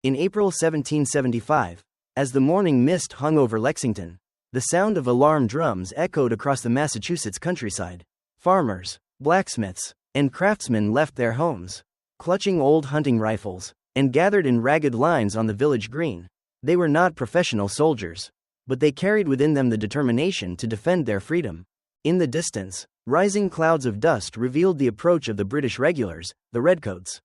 In April 1775, as the morning mist hung over Lexington, the sound of alarm drums echoed across the Massachusetts countryside. Farmers, blacksmiths, and craftsmen left their homes, clutching old hunting rifles, and gathered in ragged lines on the village green. They were not professional soldiers, but they carried within them the determination to defend their freedom. In the distance, rising clouds of dust revealed the approach of the British regulars, the Redcoats.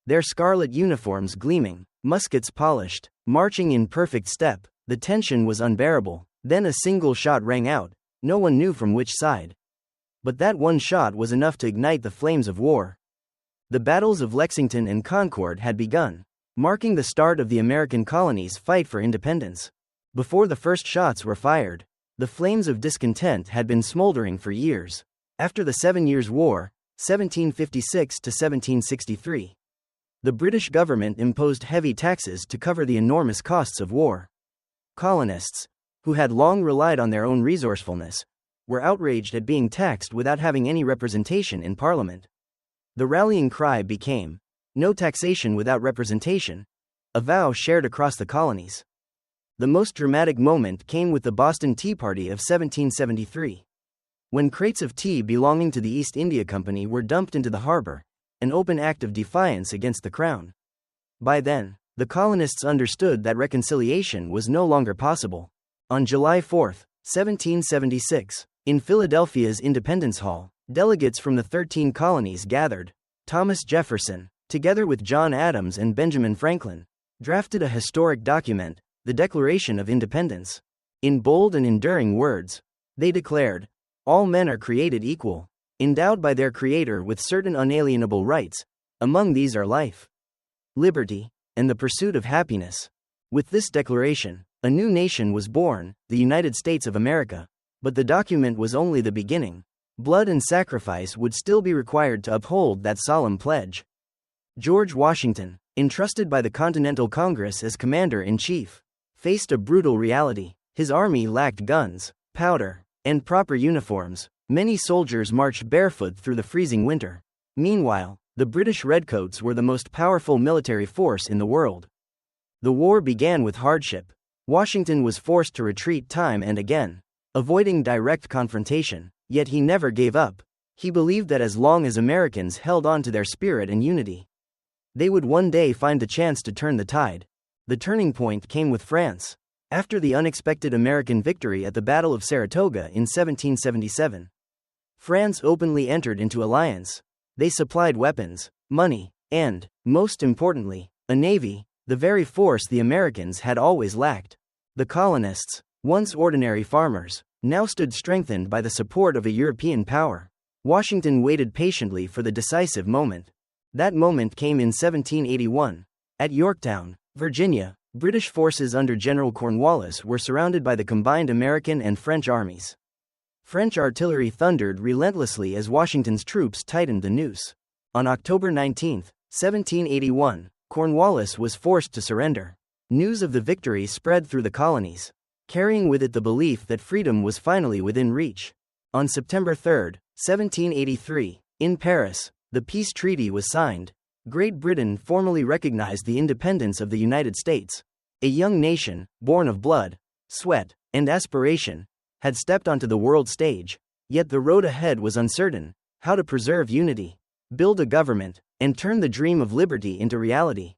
Their scarlet uniforms gleaming, muskets polished, marching in perfect step. The tension was unbearable. Then a single shot rang out, no one knew from which side. But that one shot was enough to ignite the flames of war. The battles of Lexington and Concord had begun, marking the start of the American colonies' fight for independence. Before the first shots were fired, the flames of discontent had been smoldering for years. After the 7 Years' War, 1756 to 1763, the British government imposed heavy taxes to cover the enormous costs of war. Colonists, who had long relied on their own resourcefulness, were outraged at being taxed without having any representation in Parliament. The rallying cry became, "No taxation without representation," a vow shared across the colonies. The most dramatic moment came with the Boston Tea Party of 1773. When crates of tea belonging to the East India Company were dumped into the harbor, an open act of defiance against the crown. By then, the colonists understood that reconciliation was no longer possible. On July 4, 1776, in Philadelphia's Independence Hall, delegates from the 13 colonies gathered. Thomas Jefferson, together with John Adams and Benjamin Franklin, drafted a historic document, the Declaration of Independence. In bold and enduring words, they declared, "All men are created equal, endowed by their Creator with certain unalienable rights. Among these are life, liberty, and the pursuit of happiness." With this declaration, a new nation was born, the United States of America. But the document was only the beginning. Blood and sacrifice would still be required to uphold that solemn pledge. George Washington, entrusted by the Continental Congress as commander-in-chief, faced a brutal reality. His army lacked guns, powder, and proper uniforms. Many soldiers marched barefoot through the freezing winter. Meanwhile, the British Redcoats were the most powerful military force in the world. The war began with hardship. Washington was forced to retreat time and again, avoiding direct confrontation, yet he never gave up. He believed that as long as Americans held on to their spirit and unity, they would one day find the chance to turn the tide. The turning point came with France. After the unexpected American victory at the Battle of Saratoga in 1777, France openly entered into alliance. They supplied weapons, money, and, most importantly, a navy, the very force the Americans had always lacked. The colonists, once ordinary farmers, now stood strengthened by the support of a European power. Washington waited patiently for the decisive moment. That moment came in 1781. At Yorktown, Virginia, British forces under General Cornwallis were surrounded by the combined American and French armies. French artillery thundered relentlessly as Washington's troops tightened the noose. On October 19, 1781, Cornwallis was forced to surrender. News of the victory spread through the colonies, carrying with it the belief that freedom was finally within reach. On September 3, 1783, in Paris, the peace treaty was signed. Great Britain formally recognized the independence of the United States. A young nation, born of blood, sweat, and aspiration, had stepped onto the world stage. Yet the road ahead was uncertain. How to preserve unity, build a government, and turn the dream of liberty into reality.